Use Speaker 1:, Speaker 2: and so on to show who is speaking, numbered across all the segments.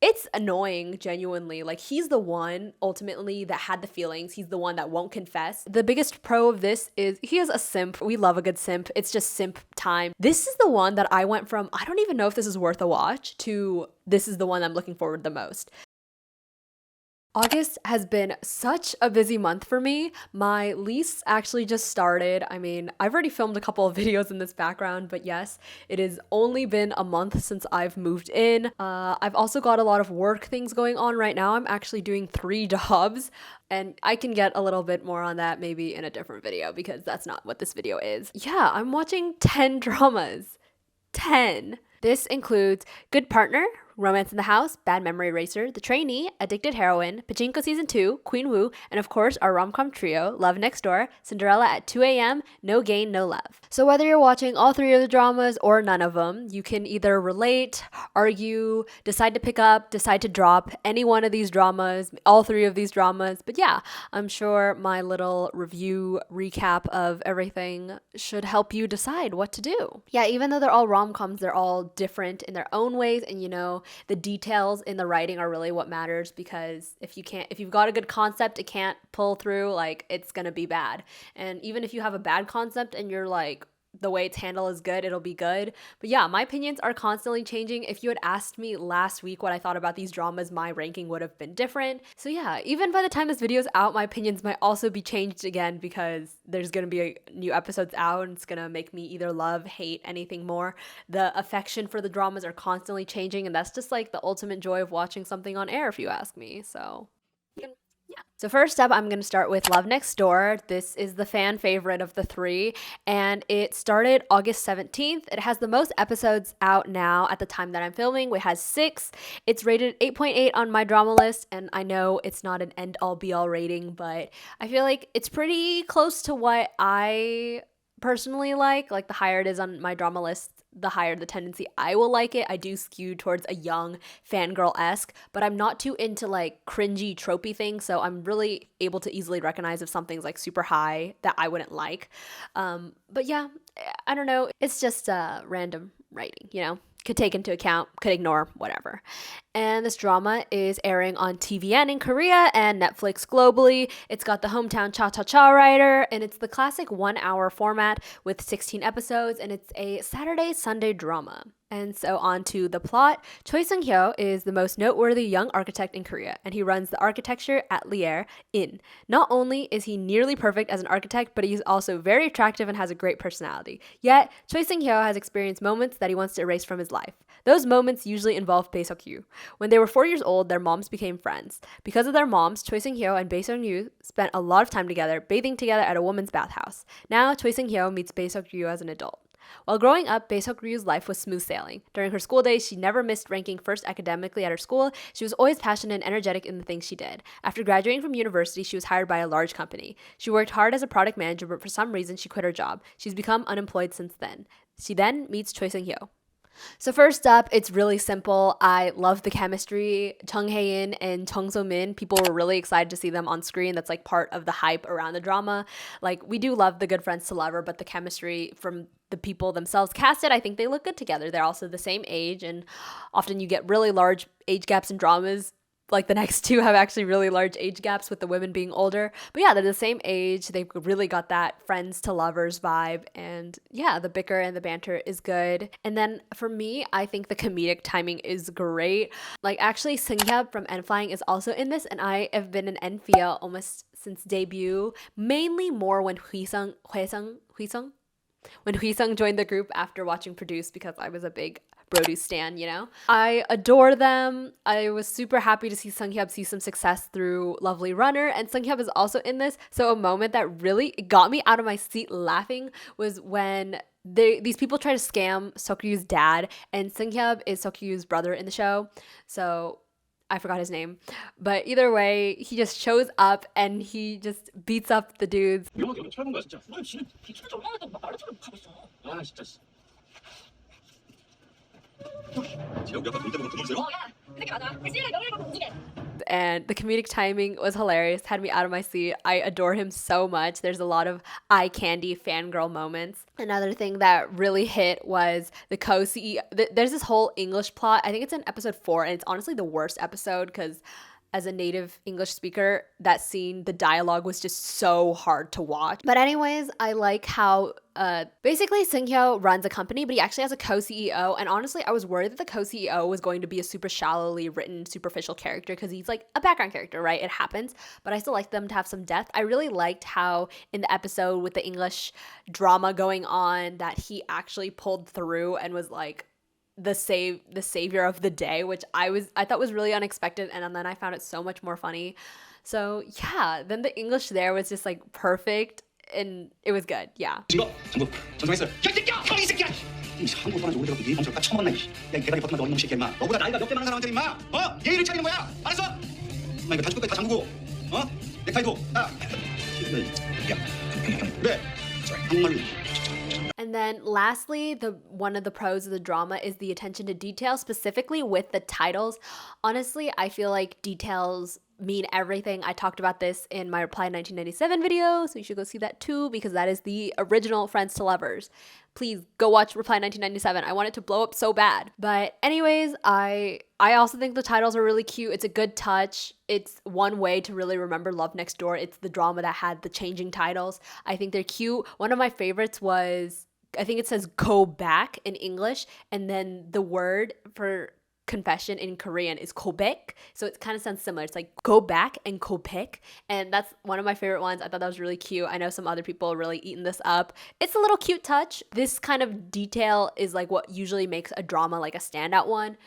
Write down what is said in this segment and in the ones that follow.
Speaker 1: it's annoying, genuinely. Like, he's the one ultimately that had the feelings. He's the one that won't confess. The biggest pro of this is he is a simp. We love a good simp. It's just simp time. This is the one that I went from, I don't even know if this is worth a watch, to this is the one I'm looking forward the most. August has been such a busy month for me. My lease actually just started. I mean, I've already filmed a couple of videos in this background, but yes, it has only been a month since I've moved in. I've also got a lot of work things going on right now. I'm actually doing 3 jobs, and I can get a little bit more on that maybe in a different video because that's not what this video is. Yeah, I'm watching 10 dramas. 10. This includes Good Partner, Romance in the House, Bad Memory Eraser, The Trainee, Addicted Heroine, Pachinko Season 2, Queen Wu, and of course our rom-com trio, Love Next Door, Cinderella at 2 a.m., No Gain, No Love. So whether you're watching all 3 of the dramas or none of them, you can either relate, argue, decide to pick up, decide to drop any one of these dramas, all 3 of these dramas. But yeah, I'm sure my little review recap of everything should help you decide what to do. Yeah, even though they're all rom-coms, they're all different in their own ways, and you know, the details in the writing are really what matters, because if you've got a good concept, it can't pull through, like, it's gonna be bad. And even if you have a bad concept and you're like, the way it's handled is good, it'll be good. But yeah, my opinions are constantly changing. If you had asked me last week what I thought about these dramas, my ranking would have been different. So yeah, even by the time this video is out, my opinions might also be changed again, because there's gonna be new episodes out and it's gonna make me either love, hate anything more. The affection for the dramas are constantly changing, and that's just like the ultimate joy of watching something on air, if you ask me. So yeah. So first up, I'm going to start with Love Next Door. This is the fan favorite of the 3, and it started August 17th. It has the most episodes out now at the time that I'm filming. It has 6. It's rated 8.8 on my drama list, and I know it's not an end-all be-all rating, but I feel like it's pretty close to what I personally like. Like, the higher it is on my drama list, the higher the tendency I will like it. I do skew towards a young fangirl-esque, but I'm not too into like cringy tropey things, so I'm really able to easily recognize if something's like super high that I wouldn't like. But yeah, I don't know. It's just random writing, you know? Could take into account, could ignore, whatever. And this drama is airing on TVN in Korea and Netflix globally. It's got the hometown cha-cha-cha writer, and it's the classic 1-hour format with 16 episodes, and it's a Saturday-Sunday drama. And so on to the plot. Choi Sung-hyo is the most noteworthy young architect in Korea, and he runs the architecture atelier in. Not only is he nearly perfect as an architect, but he's also very attractive and has a great personality. Yet, Choi Sung-hyo has experienced moments that he wants to erase from his life. Those moments usually involve Bae Seok-yu. When they were 4 years old, their moms became friends. Because of their moms, Choi Sung-hyo and Bae Seok-yu spent a lot of time together, bathing together at a woman's bathhouse. Now, Choi Sung-hyo meets Bae Seok-yu as an adult. While growing up, Bae Seok-ryu's life was smooth sailing. During her school days, she never missed ranking first academically at her school. She was always passionate and energetic in the things she did. After graduating from university, she was hired by a large company. She worked hard as a product manager, but for some reason, she quit her job. She's become unemployed since then. She then meets Choi Sung-hyo. So first up, it's really simple. I love the chemistry. Chung Hae-in and Chung So-min, people were really excited to see them on screen. That's like part of the hype around the drama. Like, we do love the good friends to lover, but the chemistry from the people themselves casted, I think they look good together. They're also the same age, and often you get really large age gaps in dramas. Like, the next 2 have actually really large age gaps, with the women being older. But yeah, they're the same age. They've really got that friends to lovers vibe. And yeah, the bicker and the banter is good. And then for me, I think the comedic timing is great. Like, actually, Seung-hyuk from N-Flying is also in this, and I have been an N-Fia almost since debut. Mainly more when Hwisung joined the group after watching Produce, because I was a big Brody stan, you know? I adore them. I was super happy to see Sung-hyuk see some success through Lovely Runner, and Sung-hyuk is also in this. So a moment that really got me out of my seat laughing was when these people try to scam Seok-ryu's dad, and Sung-hyuk is Seok-ryu's brother in the show. So I forgot his name. But either way, he just shows up and he just beats up the dudes. and the comedic timing was hilarious, had me out of my seat. I adore him so much. There's a lot of eye candy fangirl moments. Another thing that really hit was the co-CEO. There's this whole English plot. I think it's in episode 4, and it's honestly the worst episode because as a native English speaker, that scene, the dialogue was just so hard to watch. But anyways, I like how basically Seung-hyo runs a company, but he actually has a co-CEO. And honestly, I was worried that the co-CEO was going to be a super shallowly written, superficial character because he's like a background character, right? It happens. But I still like them to have some depth. I really liked how in the episode with the English drama going on that he actually pulled through and was like, the savior of the day, which I thought was really unexpected, and then I found it so much more funny. So yeah, then the English there was just like perfect and it was good. Yeah.
Speaker 2: 증거 전부 전송했어요. 야, 이 새끼야! 이 새끼야! 이 한국 사람 오래돼갖고 네 범죄를 다 처먹었나 이. 야, 이 대가리 버튼만 어린 놈 새끼야 임마. 너보다 나이가 몇 배 많은 사람한테 임마. 예의를 차리는 거야. 알았어? 임마 이거 다시 끝까지 다 잠그고. 넥타이도 딱. 야, 그래. 한국말로.
Speaker 1: And then lastly, one of the pros of the drama is the attention to detail, specifically with the titles. Honestly, I feel like details mean everything. I talked about this in my Reply 1997 video, so you should go see that too, because that is the original Friends to Lovers. Please go watch Reply 1997. I want it to blow up so bad. But anyways, I also think the titles are really cute. It's a good touch. It's one way to really remember Love Next Door. It's the drama that had the changing titles. I think they're cute. One of my favorites was, I think it says go back in English, and then the word for confession in Korean is kobek. So it kind of sounds similar. It's like go back and kopek. And that's one of my favorite ones. I thought that was really cute. I know some other people are really eating this up. It's a little cute touch. This kind of detail is like what usually makes a drama like a standout one.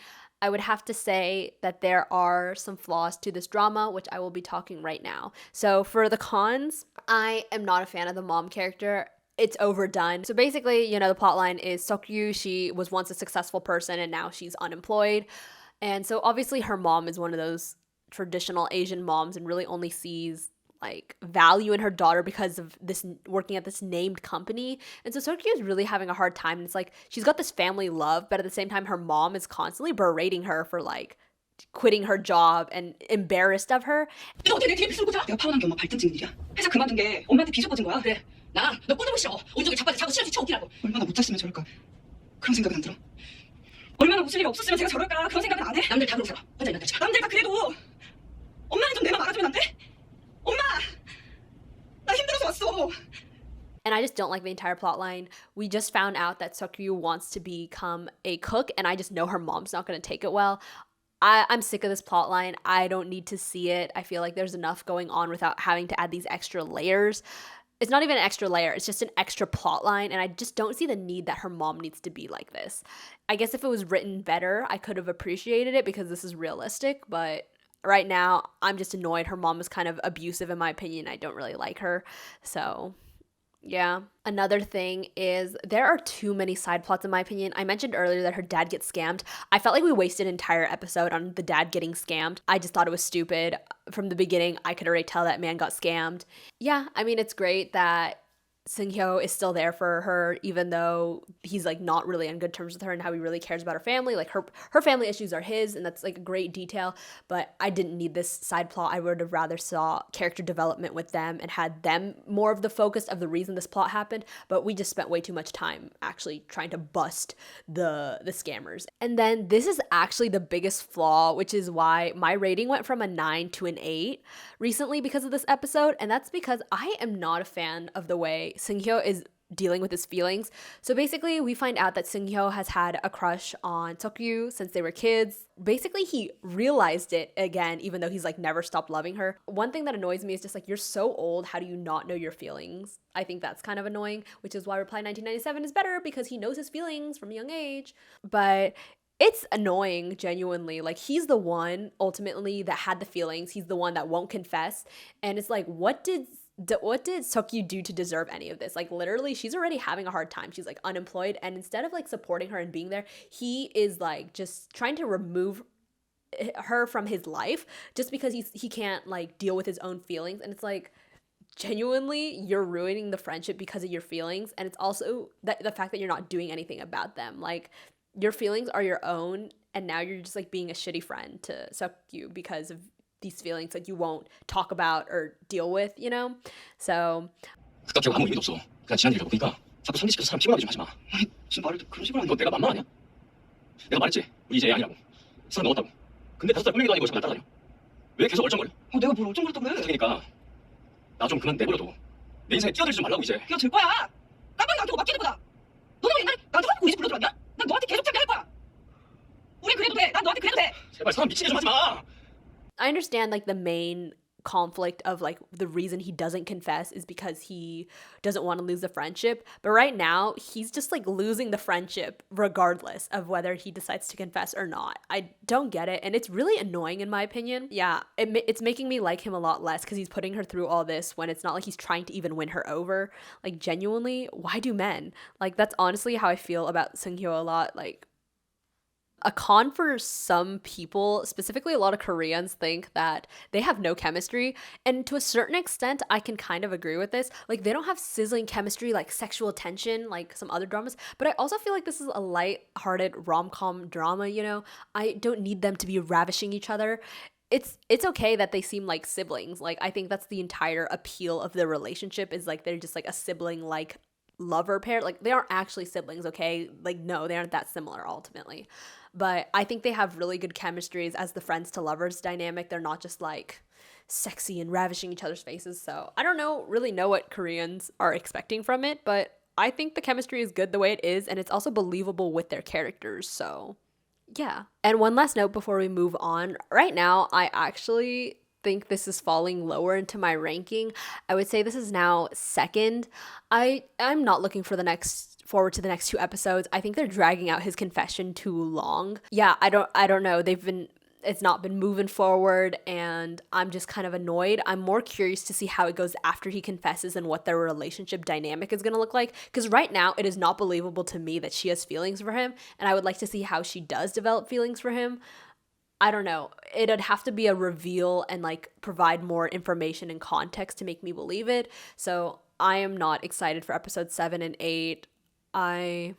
Speaker 1: I would have to say that there are some flaws to this drama, which I will be talking right now. So for the cons, I am not a fan of the mom character. It's overdone. So basically, the plotline is Seok-yu, she was once a successful person and now she's unemployed. And so obviously her mom is one of those traditional Asian moms and really only sees like value in her daughter because of this working at this named company. And so Seok-yu is really having a hard time. And it's like she's got this family love, but at the same time her mom is constantly berating her for like quitting her job and embarrassed of her.
Speaker 3: 너 어떻게 내 뒤에 비술 꽂아? 내가 파혼한 게 엄마 발등 찍는 일이야. 회사 그만둔 게 엄마한테 비술 꽂은 거야. 그래. 나 너 꽂아보기 싫어. 온종일 자빠져 자고 싫어서 쳐웃기라고. 얼마나 못 잤으면 저럴까. 그런 생각은 안 들어. 얼마나 웃을 일이 없었으면 제가 저럴까. 그런 생각은 안 해. 남들 다 그러고 살아. 혼자 있는 데처럼. 남들 다 그래도 엄마는 좀 내 맘 알아주면 안 돼? 엄마! 나 힘들어서 왔어.
Speaker 1: And I just don't like the entire plot line. We just found out that Seok-yu wants to become a cook, and I just know her mom's not going to take it well. I'm sick of this plot line. I don't need to see it. I feel like there's enough going on without having to add these extra layers. It's not even an extra layer. It's just an extra plot line, and I just don't see the need that her mom needs to be like this. I guess if it was written better, I could have appreciated it because this is realistic, but right now, I'm just annoyed. Her mom is kind of abusive in my opinion. I don't really like her, so yeah. Another thing is there are too many side plots in my opinion. I mentioned earlier that her dad gets scammed. I felt like we wasted an entire episode on the dad getting scammed. I just thought it was stupid. From the beginning, I could already tell that man got scammed. Yeah, I mean, it's great that Seung-hyo is still there for her, even though he's like not really on good terms with her and how he really cares about her family. Like her family issues are his, and that's like a great detail. But I didn't need this side plot. I would have rather saw character development with them and had them more of the focus of the reason this plot happened. But we just spent way too much time actually trying to bust the scammers. And then this is actually the biggest flaw, which is why my rating went from a 9 to an 8 recently because of this episode. And that's because I am not a fan of the way Seung-hyo is dealing with his feelings. So basically, we find out that Seung-hyo has had a crush on Seok-yu since they were kids. Basically, he realized it again, even though he's like never stopped loving her. One thing that annoys me is just like, you're so old, how do you not know your feelings? I think that's kind of annoying, which is why Reply 1997 is better because he knows his feelings from a young age. But it's annoying, genuinely. Like, he's the one ultimately that had the feelings. He's the one that won't confess. And it's like, what did Seok-yu do to deserve any of this? Like, literally, she's already having a hard time. She's like unemployed, and instead of like supporting her and being there, he is like just trying to remove her from his life just because he can't like deal with his own feelings. And it's like, genuinely, you're ruining the friendship because of your feelings. And it's also the fact that you're not doing anything about them. Like, your feelings are your own, and now you're just like being a shitty friend to Seok-yu because of these feelings like you won't talk about or deal with, you know? So
Speaker 2: 그깟 아무 의미도 없어. 그냥 지난 일 겪으니까 자꾸 상기시켜서 사람 피곤하게 좀 하지 마.
Speaker 3: 아니 지금 말을 그런 식으로 하니까
Speaker 2: 너 내가 만만 하냐? 내가 말했지. 우리 이제 애 아니라고. 서른 넘었다고. 근데 5살 꼬맹이도 아니고 자꾸 날 따라다녀. 왜 계속 얼쩡거려?
Speaker 3: 내가 뭘 어쩜 그랬다 그래.
Speaker 2: 그러니까 나 좀 그만 내버려둬. 내 인생에 끼어들지 좀 말라고 이제.
Speaker 3: 될 거야. 깜빡이 안켜고 맡기는 거다. 너는 옛날에 나한테 화내고 이제 불러들었냐? 난 너한테 계속 참여할 거야. 우리 그래도 돼. 난 너한테 그래도 돼.
Speaker 2: 제발 사람 미치게 좀 하지 마.
Speaker 1: I understand like the main conflict of like the reason he doesn't confess is because he doesn't want to lose the friendship, but right now he's just like losing the friendship regardless of whether he decides to confess or not. I don't get it, and it's really annoying in my opinion. Yeah, it's making me like him a lot less because he's putting her through all this when it's not like he's trying to even win her over. Like genuinely, why do men? Like that's honestly how I feel about Seung-hyo a lot. Like a con for some people, specifically a lot of Koreans, think that they have no chemistry. And to a certain extent, I can kind of agree with this. Like, they don't have sizzling chemistry, like sexual tension, like some other dramas. But I also feel like this is a light-hearted rom-com drama, you know? I don't need them to be ravishing each other. It's okay that they seem like siblings. Like, I think that's the entire appeal of the relationship is like they're just like a sibling-like lover pair. Like, they aren't actually siblings, okay? Like, no, they aren't that similar ultimately. But I think they have really good chemistries as the friends to lovers dynamic. They're not just like sexy and ravishing each other's faces. So I don't really know what Koreans are expecting from it, but I think the chemistry is good the way it is, and it's also believable with their characters. So yeah. And one last note before we move on. Right now, I actually think this is falling lower into my ranking. I would say this is now second. I'm not looking for forward to the next 2 episodes. I think they're dragging out his confession too long. Yeah, I don't know. It's not been moving forward, and I'm just kind of annoyed. I'm more curious to see how it goes after he confesses and what their relationship dynamic is going to look like, because right now it is not believable to me that she has feelings for him, and I would like to see how she does develop feelings for him. I don't know. It'd have to be a reveal and like provide more information and context to make me believe it. So I am not excited for episodes 7 and 8. I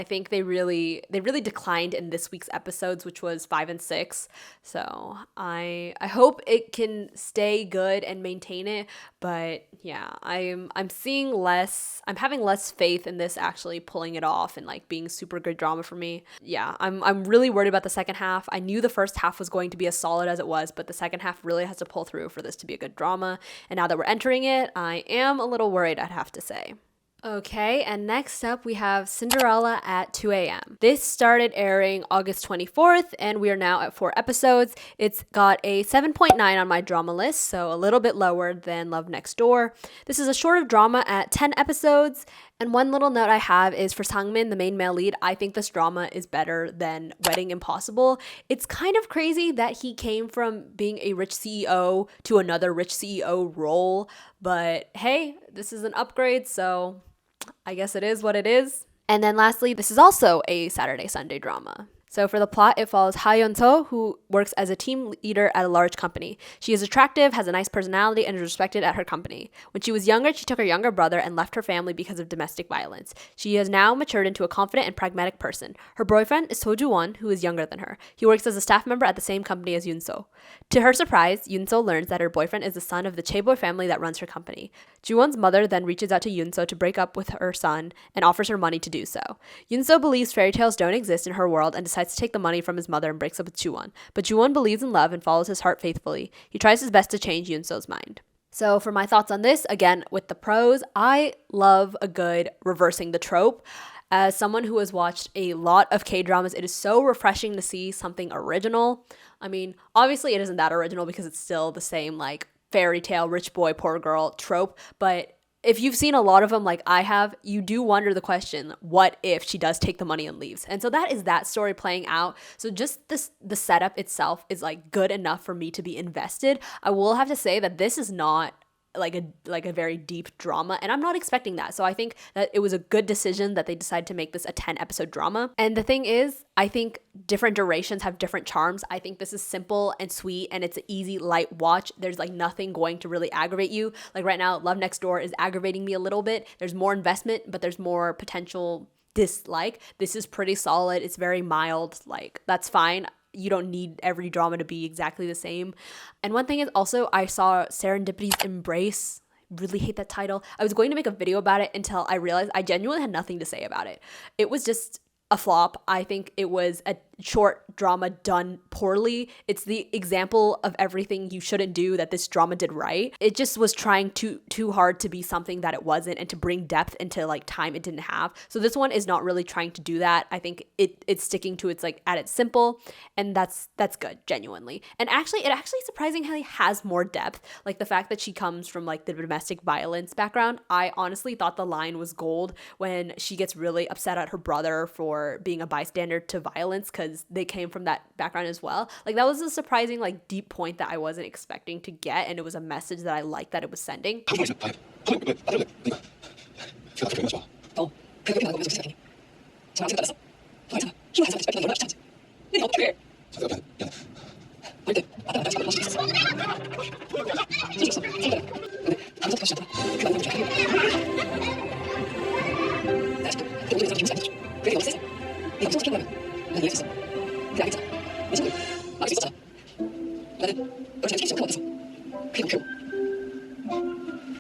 Speaker 1: think they really declined in this week's episodes, which was 5 and 6. So I hope it can stay good and maintain it. But yeah, I'm having less faith in this actually pulling it off and like being super good drama for me. Yeah, I'm really worried about the second half. I knew the first half was going to be as solid as it was, but the second half really has to pull through for this to be a good drama. And now that we're entering it, I am a little worried, I'd have to say. Okay, and next up we have Cinderella at 2 a.m. This started airing August 24th, and we are now at 4 episodes. It's got a 7.9 on my drama list, so a little bit lower than Love Next Door. This is a shorter drama at 10 episodes, and one little note I have is for Sangmin, the main male lead, I think this drama is better than Wedding Impossible. It's kind of crazy that he came from being a rich CEO to another rich CEO role, but hey, this is an upgrade, so I guess it is what it is. And then lastly, this is also a Saturday-Sunday drama. So for the plot, it follows Ha Yeon-so, who works as a team leader at a large company. She is attractive, has a nice personality, and is respected at her company. When she was younger, she took her younger brother and left her family because of domestic violence. She has now matured into a confident and pragmatic person. Her boyfriend is Seo-ju-won, who is younger than her. He works as a staff member at the same company as Yoon-so. To her surprise, Yoon-so learns that her boyfriend is the son of the chaeboy family that runs her company. Ju-won's mother then reaches out to Yoon-so to break up with her son and offers her money to do so. Yoon-so believes fairy tales don't exist in her world and decides to take the money from his mother and breaks up with Ju-won. But Ju-won believes in love and follows his heart faithfully. He tries his best to change Yoon-so's mind. So for my thoughts on this, again, with the pros, I love a good reversing the trope. As someone who has watched a lot of K-dramas, it is so refreshing to see something original. I mean, obviously it isn't that original because it's still the same, like, fairy tale, rich boy, poor girl trope, but if you've seen a lot of them like I have, you do wonder the question, what if she does take the money and leaves? And so that is that story playing out. So just the setup itself is like good enough for me to be invested. I will have to say that this is not like a very deep drama, and I'm not expecting that. So I think that it was a good decision that they decided to make this a 10 episode drama. And the thing is, I think different durations have different charms. I think this is simple and sweet, and it's an easy light watch. There's like nothing going to really aggravate you. Like right now, Love Next Door is aggravating me a little bit. There's more investment, but there's more potential dislike. This is pretty solid. It's very mild. Like, that's fine. you don't need every drama to be exactly the same. And one thing is also, I saw Serendipity's Embrace. Really hate that title. I was going to make a video about it until I realized I genuinely had nothing to say about it. It was just a flop. I think it was a short drama done poorly. It's the example of everything you shouldn't do that this drama did right. It just was trying too hard to be something that it wasn't, and to bring depth into like time it didn't have. So this one is not really trying to do that. I think it's sticking to its like at its simple, and that's good, genuinely. And actually it surprisingly has more depth. Like the fact that she comes from like the domestic violence background. I honestly thought the line was gold when she gets really upset at her brother for being a bystander to violence, because they came from that background as well. Like that was a surprising like deep point that I wasn't expecting to get, and it was a message that I liked that it was sending.
Speaker 2: 너
Speaker 3: 너 그렇게 변하고 계속 생각하니? 정말 생각났어? 괜찮아. 힘을 한 사람 얼마나 귀찮은지. 근데 어떻게 해?
Speaker 2: 미안해.
Speaker 3: 절대 아빠랑 지금 할수 있었어. 진짜 생각해. 근데 아무것도 하지 않아. 그 만남을 좀 하려고. 나 아직도 그 모든 사람이 힘이 안 되죠. 그게 너무 세서. 네 엄청 시킨 거면 난 이해할 수 있어. 그래 알겠잖아. 내 친구 막을 수 있었잖아. 나는 널 잘 지키지 못해서. 그게 너무 괴로워.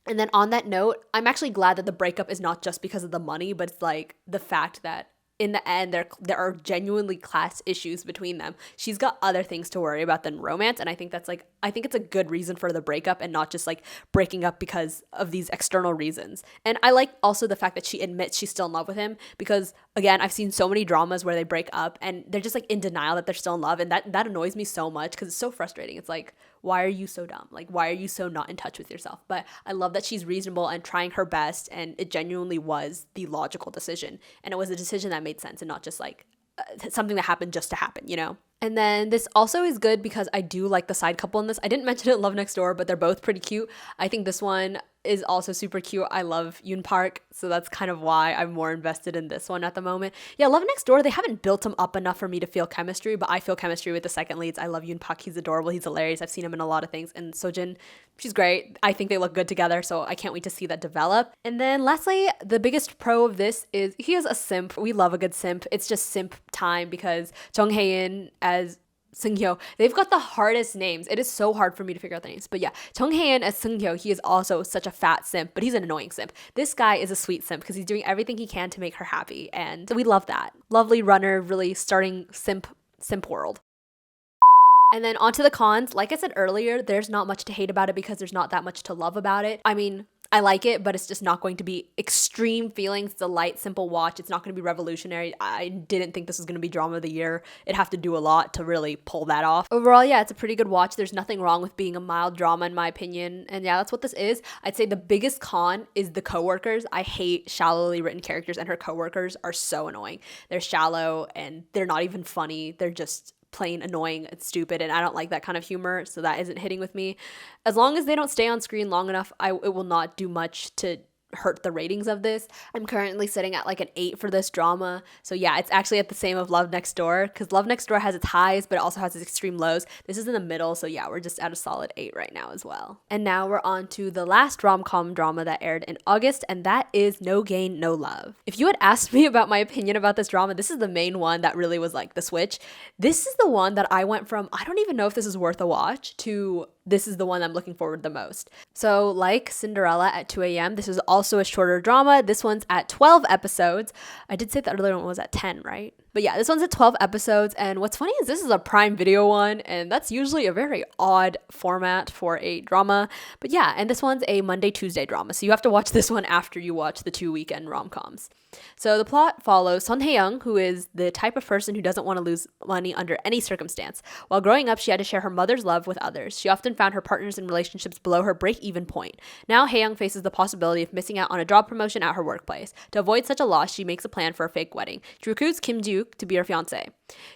Speaker 1: And then on that note, I'm actually glad that the breakup is not just because of the money, but it's like the fact that in the end, there are genuinely class issues between them. She's got other things to worry about than romance, and I think it's a good reason for the breakup, and not just like breaking up because of these external reasons. And I like also the fact that she admits she's still in love with him, because again, I've seen so many dramas where they break up and they're just like in denial that they're still in love, and that annoys me so much because it's so frustrating. It's like, why are you so dumb? Like, why are you so not in touch with yourself? But I love that she's reasonable and trying her best, and it genuinely was the logical decision, and it was a decision that made sense and not just like something that happened just to happen, you know? And then this also is good because I do like the side couple in this. I didn't mention it in Love Next Door, but they're both pretty cute. I think this one is also super cute. I love Yoon Park, so that's kind of why I'm more invested in this one at the moment. Yeah, Love Next Door, they haven't built him up enough for me to feel chemistry, but I feel chemistry with the second leads. I love Yoon Park. He's adorable. He's hilarious. I've seen him in a lot of things. And Sojin, she's great. I think they look good together, so I can't wait to see that develop. And then lastly, the biggest pro of this is he is a simp. We love a good simp. It's just simp time because Jung Hae-in as Seung-hyo, they've got the hardest names. It is so hard for me to figure out the names. But yeah, Jung Hae-in as Seung-hyo, he is also such a fat simp, but he's an annoying simp. This guy is a sweet simp because he's doing everything he can to make her happy, and we love that. Lovely runner, really starting simp world. And then onto the cons. Like I said earlier, there's not much to hate about it because there's not that much to love about it. I mean, I like it, but it's just not going to be extreme feelings. It's a light, simple watch. It's not going to be revolutionary. I didn't think this was going to be drama of the year. It'd have to do a lot to really pull that off. Overall, yeah, it's a pretty good watch. There's nothing wrong with being a mild drama in my opinion. And yeah, that's what this is. I'd say the biggest con is the coworkers. I hate shallowly written characters, and her coworkers are so annoying. They're shallow and they're not even funny. They're just plain annoying and stupid, and I don't like that kind of humor, so that isn't hitting with me. As long as they don't stay on screen long enough, it will not do much to hurt the ratings of this. I'm currently sitting at like an 8 for this drama. So yeah, it's actually at the same of Love Next Door, because Love Next Door has its highs, but it also has its extreme lows. This is in the middle, so yeah, we're just at a solid 8 right now as well. And now we're on to the last rom-com drama that aired in August, and that is No Gain, No Love. If you had asked me about my opinion about this drama, this is the main one that really was like the switch. This is the one that I went from, I don't even know if this is worth a watch, to this is the one I'm looking forward the most. So like Cinderella at 2 a.m., this is also a shorter drama. This one's at 12 episodes. I did say the other one was at 10, right? But yeah, this one's at 12 episodes. And what's funny is this is a Prime Video one, and that's usually a very odd format for a drama. But yeah, and this one's a Monday, Tuesday drama. So you have to watch this one after you watch the 2 weekend rom-coms. So the plot follows Son Hae-young, who is the type of person who doesn't want to lose money under any circumstance. While growing up, she had to share her mother's love with others. She often found her partners in relationships below her break-even point. Now Hae-young faces the possibility of missing out on a job promotion at her workplace. To avoid such a loss, she makes a plan for a fake wedding. She recruits Kim Ji-wook to be her fiancé.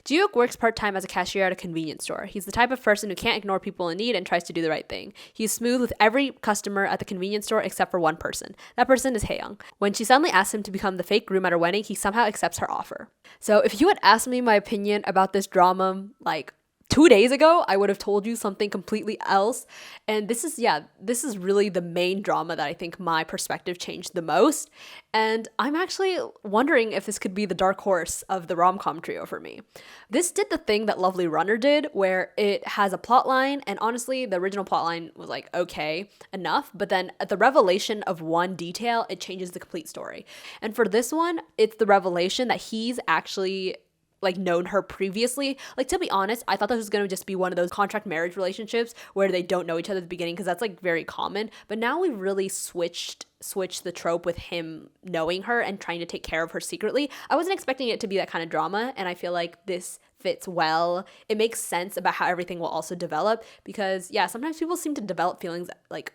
Speaker 1: Ji-wook works part-time as a cashier at a convenience store. He's the type of person who can't ignore people in need and tries to do the right thing. He's smooth with every customer at the convenience store except for one person. That person is Hae-young. When she suddenly asks him to become the fake groom at her wedding, he somehow accepts her offer. So if you had asked me my opinion about this drama like 2 days ago, I would have told you something completely else. And this is really the main drama that I think my perspective changed the most. And I'm actually wondering if this could be the dark horse of the rom-com trio for me. This did the thing that Lovely Runner did, where it has a plot line, and honestly, the original plot line was like, okay, enough. But then at the revelation of one detail, it changes the complete story. And for this one, it's the revelation that he's actually like known her previously. Like, to be honest, I thought this was going to just be one of those contract marriage relationships where they don't know each other at the beginning, because that's like very common. But now we've really switched the trope with him knowing her and trying to take care of her secretly. I wasn't expecting it to be that kind of drama, and I feel like this fits well. It makes sense about how everything will also develop, because yeah, sometimes people seem to develop feelings like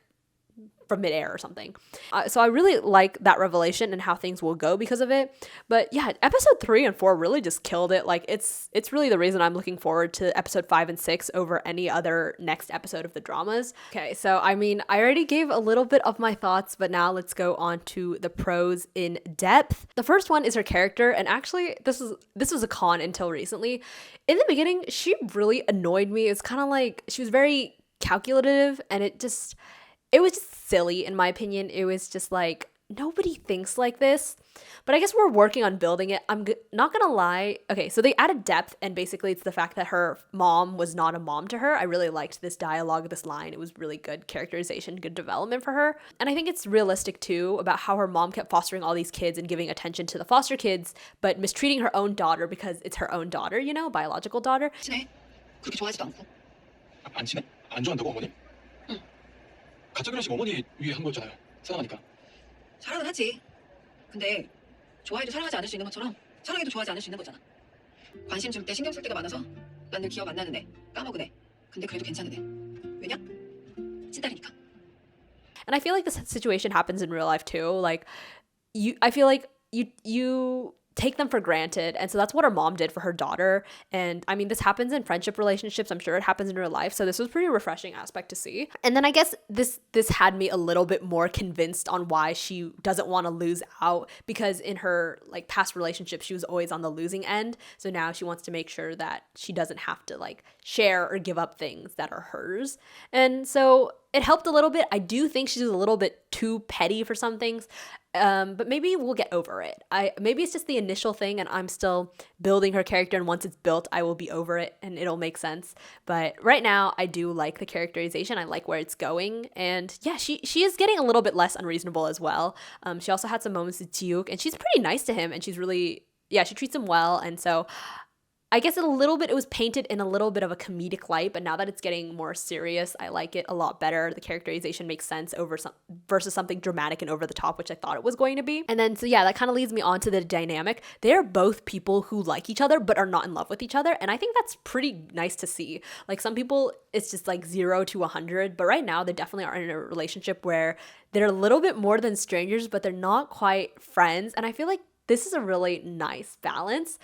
Speaker 1: from midair or something. So I really like that revelation and how things will go because of it. But yeah, episode 3 and 4 really just killed it. Like, it's really the reason I'm looking forward to episode 5 and 6 over any other next episode of the dramas. Okay, so I mean, I already gave a little bit of my thoughts, but now let's go on to the pros in depth. The first one is her character, and actually this was a con until recently. In the beginning, she really annoyed me. It's kind of like she was very calculative, and it was just silly, in my opinion. It was just like, nobody thinks like this. But I guess we're working on building it. I'm not gonna lie. Okay, so they added depth, and basically it's the fact that her mom was not a mom to her. I really liked this dialogue, this line. It was really good characterization, good development for her. And I think it's realistic too about how her mom kept fostering all these kids and giving attention to the foster kids, but mistreating her own daughter because it's her own daughter, you know, biological daughter.
Speaker 3: 친해? 그렇게 좋아하지도 않고.
Speaker 2: 안 친해? 안 좋아한다고 어머니?
Speaker 3: 응.
Speaker 2: 가짜 결혼식 어머니 위해 한 거였잖아요. 사랑하니까.
Speaker 3: 사랑은 하지. 근데 좋아해도 사랑하지 않을 수 있는 것처럼 사랑해도 좋아하지 않을 수 있는 거잖아. 관심 줄 때 신경 쓸 때가 많아서 난 늘 기억 안 나는 애, 까먹은 애. 근데 그래도 괜찮은 애. 왜냐? 친딸이니까.
Speaker 1: And I feel like this situation happens in real life too. Like, I feel like you take them for granted, and so that's what her mom did for her daughter. And I mean, this happens in friendship relationships. I'm sure it happens in real life. So this was a pretty refreshing aspect to see. And then I guess this had me a little bit more convinced on why she doesn't want to lose out, because in her like past relationships, she was always on the losing end. So now she wants to make sure that she doesn't have to like share or give up things that are hers. And so it helped a little bit. I do think she's a little bit too petty for some things. But maybe we'll get over it. Maybe it's just the initial thing, and I'm still building her character, and once it's built, I will be over it, and it'll make sense. But right now, I do like the characterization. I like where it's going, and yeah, she is getting a little bit less unreasonable as well. She also had some moments with Jiuk, and she's pretty nice to him, and she's really, yeah, she treats him well, and so I guess it was painted in a little bit of a comedic light, but now that it's getting more serious, I like it a lot better. The characterization makes sense versus something dramatic and over the top, which I thought it was going to be. And then, so yeah, that kind of leads me on to the dynamic. They're both people who like each other, but are not in love with each other. And I think that's pretty nice to see. Like, some people, it's just like 0 to 100, but right now they definitely are in a relationship where they're a little bit more than strangers, but they're not quite friends. And I feel like this is a really nice balance,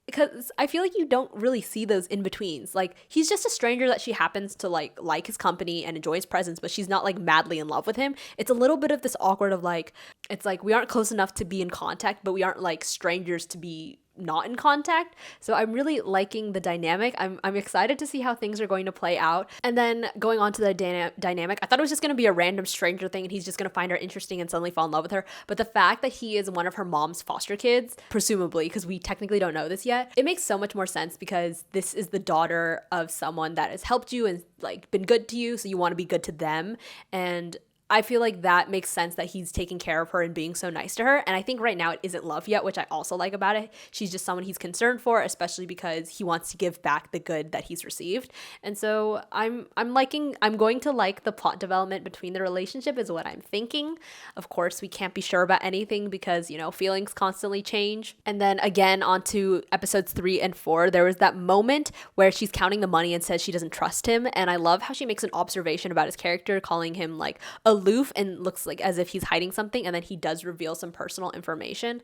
Speaker 1: because I feel like you don't really see those in-betweens. Like, he's just a stranger that she happens to like his company and enjoy his presence, but she's not like madly in love with him. It's a little bit of this awkward of like, it's like we aren't close enough to be in contact, but we aren't like strangers to be not in contact. So I'm really liking the dynamic. I'm excited to see how things are going to play out. And then going on to the dynamic, I thought it was just going to be a random stranger thing, and he's just going to find her interesting and suddenly fall in love with her. But the fact that he is one of her mom's foster kids, presumably, because we technically don't know this yet, it makes so much more sense, because this is the daughter of someone that has helped you and like been good to you, so you want to be good to them. And I feel like that makes sense that he's taking care of her and being so nice to her. And I think right now it isn't love yet, which I also like about it. She's just someone he's concerned for, especially because he wants to give back the good that he's received. And so I'm going to like the plot development between the relationship is what I'm thinking. Of course, we can't be sure about anything because, you know, feelings constantly change. And then again, onto episodes 3 and 4, there was that moment where she's counting the money and says she doesn't trust him. And I love how she makes an observation about his character, calling him like aloof and looks like as if he's hiding something, and then he does reveal some personal information.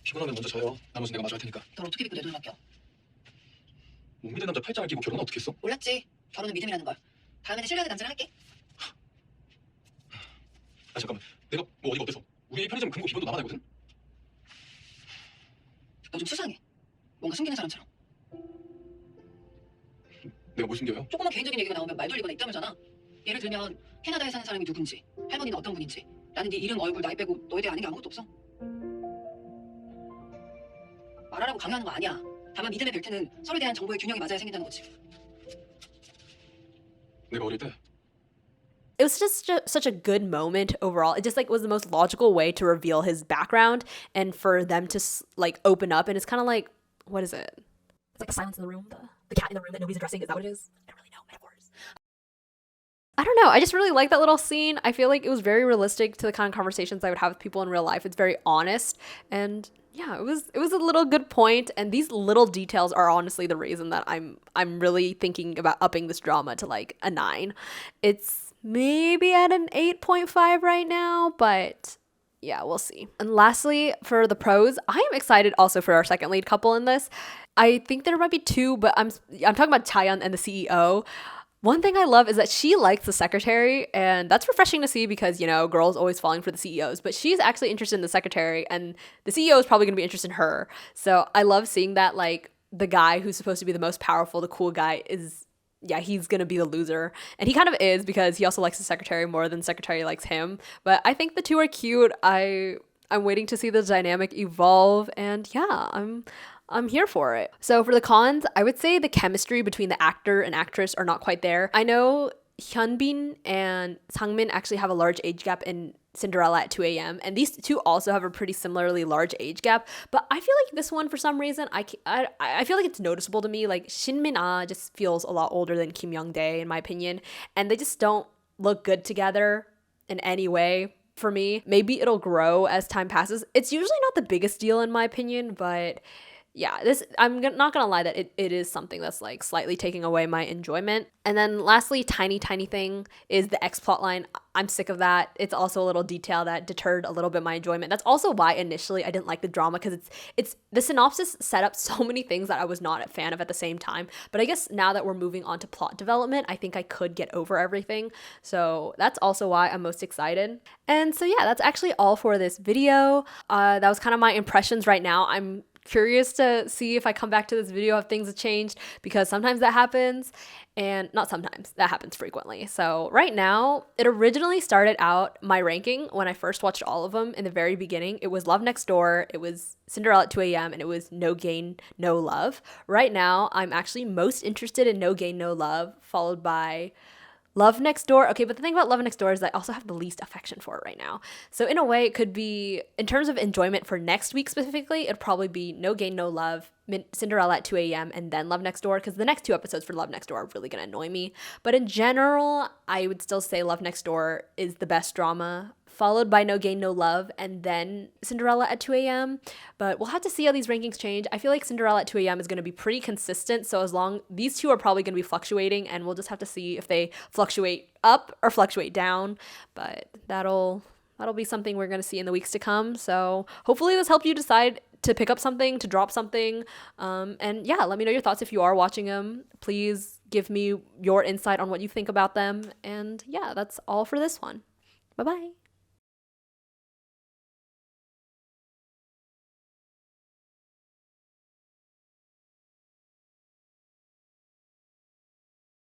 Speaker 2: 피곤하면 먼저 자요. 나머지 내가 마저 할 테니까.
Speaker 3: 넌 어떻게 믿고 내 돈을 맡겨?
Speaker 2: 못 믿는 남자 팔짱을 끼고 결혼은 어떻게 했어?
Speaker 3: 몰랐지. 결혼은 믿음이라는 걸. 다음에는 신뢰하는 남자를 할게.
Speaker 2: 아 잠깐만. 내가 뭐 어디가 어때서? 우리 편의점 금고 기본도 남아나거든.
Speaker 3: 너 좀 수상해. 뭔가 숨기는 사람처럼.
Speaker 2: 내가 뭐 숨겨요?
Speaker 3: 조그만 개인적인 얘기가 나오면 말 돌리거나 입다물잖아. 예를 들면 캐나다에 사는 사람이 누군지, 할머니는 어떤 분인지, 나는 네 이름, 얼굴, 나이 빼고 너에 대해 아는 게 아무것도 없어. 말하라고 강요하는 거 아니야. 다만 믿음의 벨트는 서로에 대한 정보의 균형이 맞아야 생긴다는 거지.
Speaker 2: 내가 어릴 때
Speaker 1: It was just such a good moment overall. It just like was the most logical way to reveal his background and for them to like open up. And it's kind of like, what is it? It's like the silence in the room, the cat in the room that nobody's addressing. Is that what it is? I don't really know metaphors. I don't know. I just really like that little scene. I feel like it was very realistic to the kind of conversations I would have with people in real life. It's very honest, and yeah, it was a little good point. And these little details are honestly the reason that I'm really thinking about upping this drama to like a 9. It's maybe at an 8.5 right now, but yeah, we'll see. And lastly, for the pros, I am excited also for our second lead couple in this. I think there might be 2, but I'm talking about Chaeyeon and the CEO. One thing I love is that she likes the secretary, and that's refreshing to see because, you know, girls always falling for the CEOs, but she's actually interested in the secretary, and the CEO is probably going to be interested in her. So I love seeing that, like, the guy who's supposed to be the most powerful, the cool guy is, yeah, he's going to be the loser. And he kind of is because he also likes the secretary more than the secretary likes him. But I think the 2 are cute. I'm waiting to see the dynamic evolve, and yeah, I'm here for it. So for the cons, I would say the chemistry between the actor and actress are not quite there. I know Hyunbin and Sangmin actually have a large age gap in Cinderella at 2 a.m. and these 2 also have a pretty similarly large age gap, but I feel like this one for some reason I feel like it's noticeable to me. Like Shin Min-ah just feels a lot older than Kim Young-dae in my opinion, and they just don't look good together in any way. For me, maybe it'll grow as time passes. It's usually not the biggest deal in my opinion, but yeah, I'm not gonna lie that it is something that's like slightly taking away my enjoyment. And then lastly, tiny thing is the X plotline. I'm sick of that. It's also a little detail that deterred a little bit my enjoyment. That's also why initially I didn't like the drama, because it's the synopsis set up so many things that I was not a fan of at the same time. But I guess now that we're moving on to plot development, I think I could get over everything. So that's also why I'm most excited. And so yeah, that's actually all for this video. That was kind of my impressions right now. I'm curious to see if I come back to this video if things have changed, because sometimes that happens, and not sometimes, that happens frequently. So right now, it originally started out my ranking when I first watched all of them in the very beginning. It was Love Next Door, it was Cinderella at 2 a.m., and it was No Gain, No Love. Right now, I'm actually most interested in No Gain, No Love, followed by Love Next Door. Okay, but the thing about Love Next Door is I also have the least affection for it right now. So in a way, it could be, in terms of enjoyment for next week specifically, it'd probably be No Gain, No Love, Cinderella at 2 a.m., and then Love Next Door, because the next 2 episodes for Love Next Door are really going to annoy me. But in general, I would still say Love Next Door is the best drama, followed by No Gain, No Love, and then Cinderella at 2 a.m. But we'll have to see how these rankings change. I feel like Cinderella at 2 a.m. is going to be pretty consistent, so these 2 are probably going to be fluctuating, and we'll just have to see if they fluctuate up or fluctuate down. But that'll be something we're going to see in the weeks to come. So hopefully this helped you decide to pick up something, to drop something. And yeah, let me know your thoughts if you are watching them. Please give me your insight on what you think about them. And yeah, that's all for this one. Bye-bye.